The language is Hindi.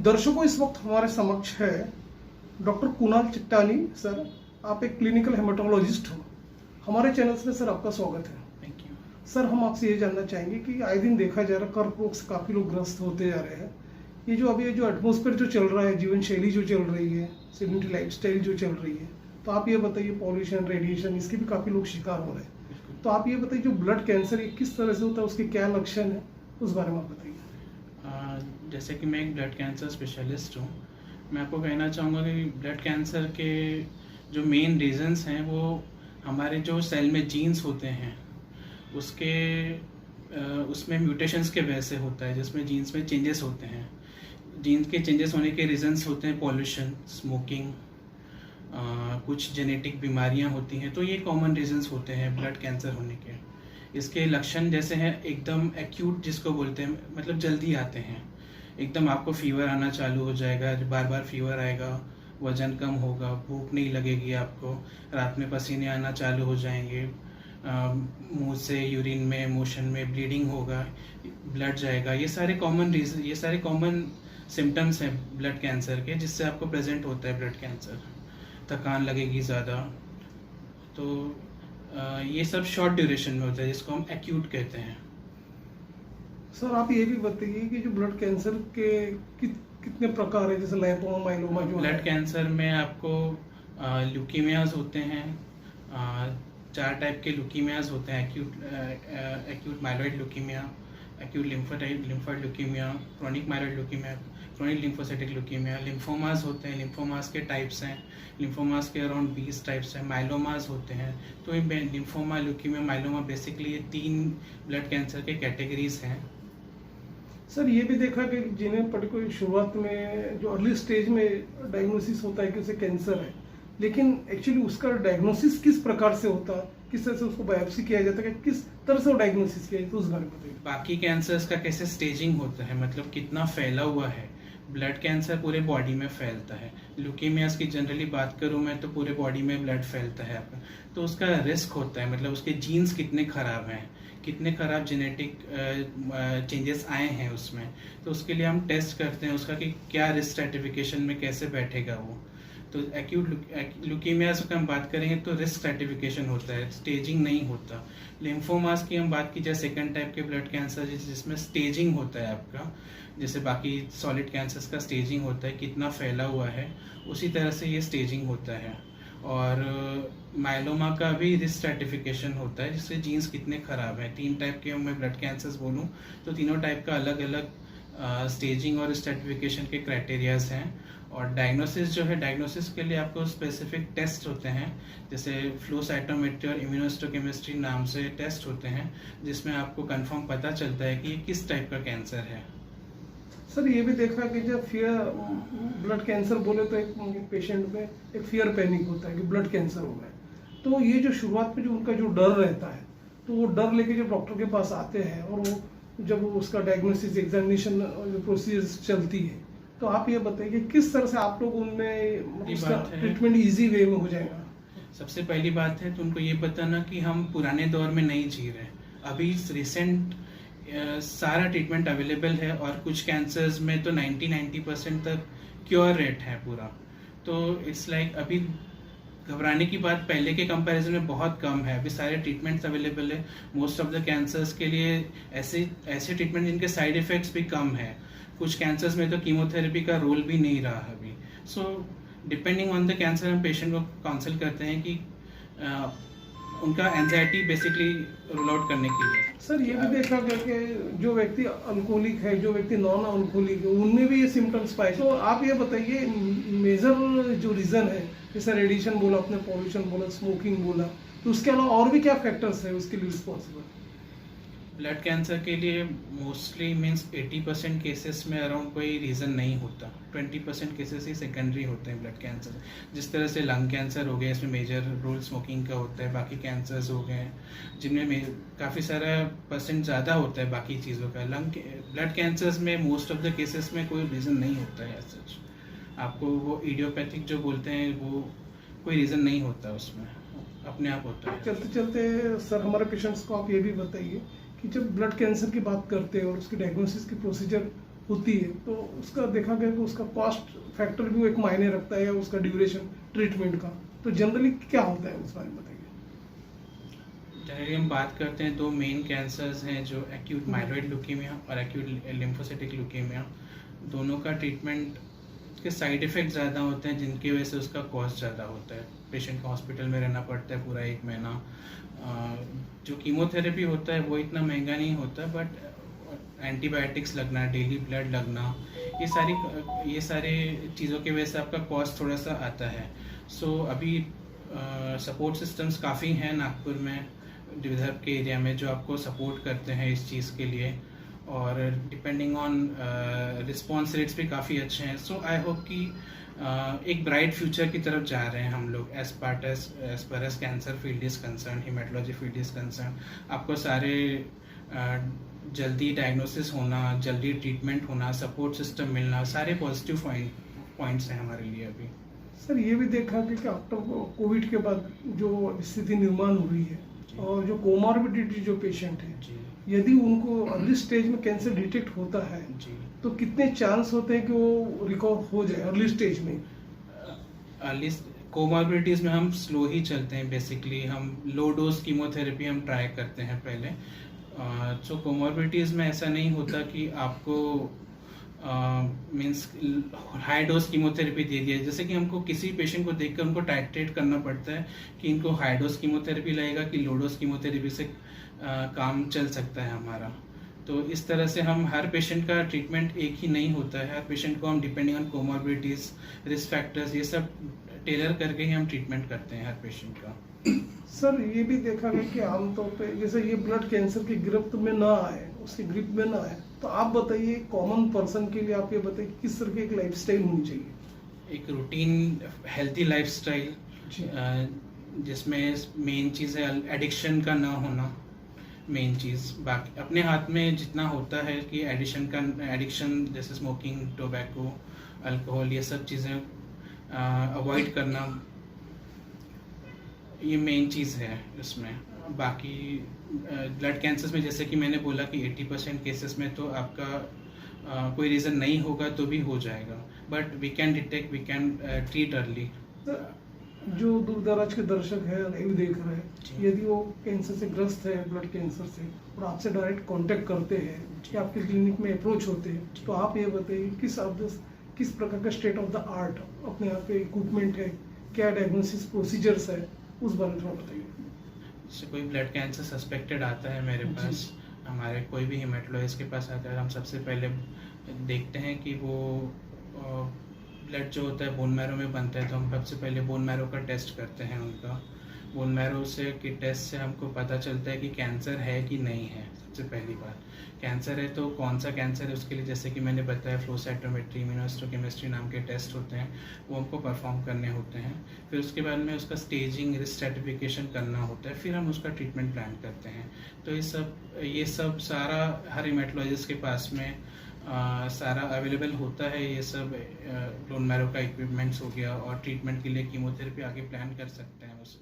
दर्शकों, इस वक्त हमारे समक्ष है डॉक्टर कुणाल चिट्टानी। सर, आप एक क्लिनिकल हेमाटोलॉजिस्ट हो। हमारे चैनल में सर आपका स्वागत है। Thank you. सर, हम आपसे ये जानना चाहेंगे कि आए दिन देखा जा रहा है कर्क रोग से काफ़ी लोग ग्रस्त होते जा रहे हैं। ये जो अभी जो एटमॉस्फेयर जो चल रहा है, जीवन शैली जो चल रही है, सेडेंटरी लाइफस्टाइल जो चल रही है, तो आप ये बताइए, पॉल्यूशन, रेडिएशन, इसके भी काफ़ी लोग शिकार हो रहे हैं। तो आप ये बताइए, जो ब्लड कैंसर ये किस तरह से होता है, उसके क्या लक्षण है, उस बारे में आप बताइए। जैसे कि मैं एक ब्लड कैंसर स्पेशलिस्ट हूँ, मैं आपको कहना चाहूँगा कि ब्लड कैंसर के जो मेन रीजंस हैं वो हमारे जो सेल में जीन्स होते हैं उसमें म्यूटेशंस के वजह से होता है, जिसमें जीन्स में चेंजेस होते हैं। जीन्स के चेंजेस होने के रीजंस होते हैं पॉल्यूशन, स्मोकिंग, कुछ जेनेटिक बीमारियां होती हैं। तो ये कॉमन रीजंस होते हैं ब्लड कैंसर होने के। इसके लक्षण जैसे हैं एकदम एक्यूट, जिसको बोलते हैं, मतलब जल्दी आते हैं। एकदम आपको फीवर आना चालू हो जाएगा, बार बार फीवर आएगा, वजन कम होगा, भूख नहीं लगेगी आपको, रात में पसीने आना चालू हो जाएंगे, मुंह से यूरिन में, मोशन में ब्लीडिंग होगा, ब्लड जाएगा। ये सारे कॉमन सिम्टम्स हैं ब्लड कैंसर के, जिससे आपको प्रेजेंट होता है ब्लड कैंसर। थकान लगेगी ज़्यादा। तो ये सब शॉर्ट ड्यूरेशन में होता है, जिसको हम एक्यूट कहते हैं। सर, आप ये भी बताइए कि जो ब्लड कैंसर के कितने प्रकार है, जैसे लाइपोमा, माइलोमा जो ब्लड कैंसर में आपको ल्यूकीमियाज होते हैं। 4 टाइप के ल्यूकीमियाज होते हैं: acute myeloid leukaemia, acute lymphoid leukaemia, chronic myeloid leukaemia, chronic lymphocytic leukaemia. Lymphomas होते हैं, लिम्फोमास के टाइप्स हैं, लिम्फोमास के अराउंड 20 टाइप्स हैं। माइलोमास होते हैं। तो ये लिम्फोमा, ल्यूकीमिया, माइलोमा, बेसिकली ये 3 ब्लड कैंसर के कैटेगरीज हैं। सर, ये भी देखा कि जिन्हें पर्टिकुलर शुरुआत में जो अर्ली स्टेज में डायग्नोसिस होता है कि उसे कैंसर है, लेकिन एक्चुअली उसका डायग्नोसिस किस प्रकार से होता है, किस तरह से उसको बायोप्सी किया जाता है, किस तरह से वो डायग्नोसिस किया जाता है, उस बारे में बताइए। बाकी कैंसर्स का कैसे स्टेजिंग होता है, मतलब कितना फैला हुआ है। ब्लड कैंसर पूरे बॉडी में फैलता है। ल्यूकीमियास की जनरली बात करूँ मैं, तो पूरे बॉडी में ब्लड फैलता है आपका। तो उसका रिस्क होता है, मतलब उसके जीन्स कितने खराब हैं, कितने खराब जेनेटिक चेंजेस आए हैं उसमें। तो उसके लिए हम टेस्ट करते हैं उसका कि क्या रिस्क स्ट्रैटिफिकेशन में कैसे बैठेगा वो। तो एक्यूट ल्यूकीमियास की हम बात करेंगे तो रिस्क स्ट्रैटिफिकेशन होता है, स्टेजिंग नहीं होता। लिम्फोमास की हम बात की जाए, सेकंड टाइप के ब्लड कैंसर जिसमें स्टेजिंग होता है आपका, जैसे बाकी सॉलिड कैंसर्स का स्टेजिंग होता है, कितना फैला हुआ है, उसी तरह से ये स्टेजिंग होता है। और माइलोमा का भी रिस्क स्ट्रैटिफिकेशन होता है, जिससे जीन्स कितने खराब हैं। 3 टाइप के मैं ब्लड कैंसर्स बोलूँ तो तीनों टाइप का अलग अलग स्टेजिंग और स्ट्रैटिफिकेशन के क्राइटेरियाज हैं। और डायग्नोसिस जो है, डायग्नोसिस के लिए आपको स्पेसिफिक टेस्ट होते हैं, जैसे फ्लो साइटोमेट्री और इम्यूनोहिस्टोकेमिस्ट्री नाम से टेस्ट होते हैं, जिसमें आपको कंफर्म पता चलता है कि ये किस टाइप का कैंसर है। सर, ये भी देखा कि जब ब्लड कैंसर बोले तो एक पेशेंट में एक फियर पैनिक होता है कि ब्लड कैंसर हो गया। तो ये जो शुरुआत में जो उनका जो डर रहता है, तो वो डर लेके जब डॉक्टर के पास आते हैं और वो जब उसका डायग्नोसिस, एग्जामिनेशन जो प्रोसीजर चलती है, तो आप ये बताइए किस तरह से आप लोग उनमें उसका ट्रीटमेंट इजी वे में हो जाएगा। सबसे पहली बात है तो उनको ये बताना कि हम पुराने दौर में नहीं जी रहे। अभी रिसेंट सारा ट्रीटमेंट अवेलेबल है, और कुछ कैंसर्स में तो 90% तक क्योर रेट है पूरा। तो इट्स लाइक अभी घबराने की बात पहले के कंपैरिजन में बहुत कम है। अभी सारे ट्रीटमेंट्स अवेलेबल है मोस्ट ऑफ द कैंसर्स के लिए। ऐसे ट्रीटमेंट जिनके साइड इफेक्ट्स भी कम है। कुछ कैंसर्स में तो कीमोथेरेपी का रोल भी नहीं रहा अभी। So depending on the cancer हम पेशेंट को काउंसिल करते हैं कि उनका एंजाइटी बेसिकली रूल आउट करने के लिए। सर, ये भी देखा गया कि जो व्यक्ति अल्कोहलिक है, जो व्यक्ति नॉन अल्कोहलिक है, उनमें भी ये सिम्टम्स पाए। तो आप ये बताइए, मेजर जो रीजन है, जैसे रेडिएशन बोला आपने, पॉल्यूशन बोला, स्मोकिंग बोला, तो उसके अलावा और भी क्या फैक्टर्स है उसके लिए रिस्पॉन्सिबल? ब्लड कैंसर के लिए मोस्टली मीन्स 80% केसेस में अराउंड कोई रीज़न नहीं होता। 20% केसेस ही सेकेंडरी होते हैं ब्लड कैंसर। जिस तरह से लंग कैंसर हो गया, इसमें मेजर रोल स्मोकिंग का होता है। बाकी कैंसर्स हो गए जिनमें काफ़ी सारा परसेंट ज़्यादा होता है बाकी चीज़ों का। ब्लड कैंसर्स में मोस्ट ऑफ द केसेस में कोई रीज़न नहीं होता है सच। आपको वो इडियोपैथिक जो बोलते हैं, वो कोई रीज़न नहीं होता उसमें, अपने आप होता है। चलते चलते सर, हमारे पेशेंट्स को आप ये भी बताइए कि जब ब्लड कैंसर की बात करते हैं और उसके डायग्नोसिस की प्रोसीजर होती है तो उसका देखा गया कि उसका कॉस्ट फैक्टर भी एक मायने रखता है, या उसका ड्यूरेशन ट्रीटमेंट का, तो जनरली क्या होता है उस बारे में बताइए। जनरली हम बात करते हैं दो मेन कैंसर्स हैं जो एक्यूट माइलोइड ल्यूकेमिया और एक्यूट लिम्फोसिटिक ल्यूकेमिया। दोनों का ट्रीटमेंट के साइड इफ़ेक्ट ज़्यादा होते हैं जिनकी वजह से उसका कॉस्ट ज़्यादा होता है। पेशेंट को हॉस्पिटल में रहना पड़ता है पूरा 1 महीना। जो कीमोथेरेपी होता है वो इतना महंगा नहीं होता, बट एंटीबायोटिक्स लगना, डेली ब्लड लगना, ये सारे चीज़ों की वजह से आपका कॉस्ट थोड़ा सा आता है। सो अभी सपोर्ट सिस्टम्स काफ़ी हैं नागपुर में, विदर्भ के एरिया में, जो आपको सपोर्ट करते हैं इस चीज़ के लिए, और डिपेंडिंग ऑन रिस्पॉन्स रेट्स भी काफ़ी अच्छे हैं। सो आई होप कि एक ब्राइट फ्यूचर की तरफ जा रहे हैं हम लोग as per as cancer field is concern, haematology field is concern. आपको सारे जल्दी डायग्नोसिस होना, जल्दी ट्रीटमेंट होना, सपोर्ट सिस्टम मिलना, सारे पॉजिटिव पॉइंट्स हैं हमारे लिए अभी। सर ये भी देखा कि आफ्टर कोविड के बाद जो स्थिति निर्माण हुई है, और जो कोमॉर्बिडिटी जो पेशेंट है, जी यदि उनको अर्ली स्टेज में कैंसर डिटेक्ट होता है जी। तो कितने चांस होते हैं कि वो रिकवर हो जाए अर्ली स्टेज में। अर्ली कोमॉर्बिडिटीज़ में हम स्लो ही चलते हैं। बेसिकली हम लो डोज कीमोथेरेपी हम ट्राई करते हैं पहले। सो कोमॉर्बिडिटीज़ में ऐसा नहीं होता कि आपको मीन्स हाई डोज कीमोथेरेपी दे दिया। जैसे कि हमको किसी पेशेंट को देखकर उनको टाइट्रेट करना पड़ता है कि इनको हाई डोज कीमोथेरेपी लगेगा कि लो डोज कीमोथेरेपी से काम चल सकता है हमारा। तो इस तरह से हम हर पेशेंट का ट्रीटमेंट एक ही नहीं होता है। हर पेशेंट को हम depending on comorbidities, risk factors, ये सब टेलर करके ही हम ट्रीटमेंट करते हैं हर पेशेंट का। सर ये भी देखा गया कि आमतौर पे जैसे ये ब्लड कैंसर की गिरफ्त में ना आए, उसकी ग्रिप में ना आए, तो आप बताइए कॉमन पर्सन के लिए आप ये बताइए किस तरह की एक लाइफस्टाइल होनी चाहिए। एक रूटीन हेल्थी लाइफस्टाइल, जिसमें मेन चीज़ है एडिक्शन का ना होना, मेन चीज़। बाकी अपने हाथ में जितना होता है कि एडिक्शन जैसे स्मोकिंग, टोबैको, अल्कोहल, ये सब चीज़ें अवॉइड करना, ये मेन चीज़ है इसमें। बाकी ब्लड कैंसर्स में जैसे कि मैंने बोला कि 80% केसेस में तो आपका कोई रीज़न नहीं होगा तो भी हो जाएगा, but we can detect, we can treat early. जो दूर दराज के दर्शक है लाइव देख रहे हैं, यदि वो कैंसर से ग्रस्त है, ब्लड कैंसर से, और आपसे डायरेक्ट कांटेक्ट करते हैं या आपके क्लिनिक में अप्रोच होते हैं, तो आप ये बताइए किस प्रकार का स्टेट ऑफ द आर्ट अपने यहाँ पे इक्विपमेंट है, क्या डायग्नोसिस प्रोसीजर्स है, उस बारे में थोड़ा बताइए। जैसे कोई ब्लड कैंसर सस्पेक्टेड आता है मेरे पास, हमारे कोई भी हेमेटोलॉजिस्ट के पास आता है, हम सबसे पहले देखते हैं कि वो ब्लड जो होता है बोन मैरो में बनता है, तो हम सबसे पहले बोन मैरो का टेस्ट करते हैं उनका। बोन मैरो से के टेस्ट से हमको पता चलता है कि कैंसर है कि नहीं है। सबसे पहली बात, कैंसर है तो कौन सा कैंसर है उसके लिए जैसे कि मैंने बताया फ्लो साइटोमेट्री, इम्यूनोहिस्टोकेमिस्ट्री नाम के टेस्ट होते हैं, वो हमको परफॉर्म करने होते हैं। फिर उसके बाद में उसका स्टेजिंग, रिस्क स्ट्रेटिफिकेशन करना होता है, फिर हम उसका ट्रीटमेंट प्लान करते हैं। तो ये सब सारा हर हेमेटोलॉजिस्ट के पास में सारा अवेलेबल होता है। ये सब बोन मैरो का इक्विपमेंट्स हो गया, और ट्रीटमेंट के लिए कीमोथेरेपी आगे प्लान कर सकते हैं उस